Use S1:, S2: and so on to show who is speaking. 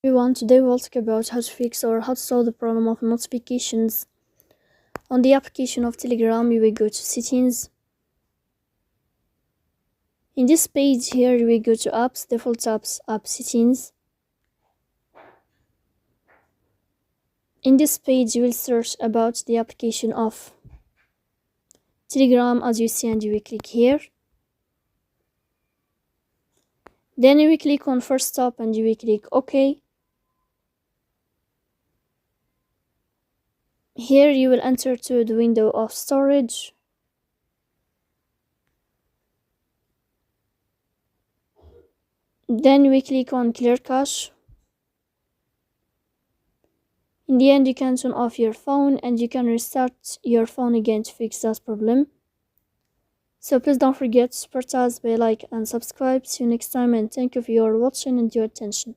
S1: Everyone, today we'll talk about how to fix or how to solve the problem of notifications. On the application of Telegram, you will go to settings. In this page here, you will go to apps, default apps, app settings. In this page, you will search about the application of Telegram as you see, and you will click here. Then you will click on first stop and you will click OK. Here you will enter to the window of storage. Then we click on clear cache. In the end, you can turn off your phone and you can restart your phone again to fix that problem. So please don't forget to support us by like and subscribe. See you next time, and thank you for your watching and your attention.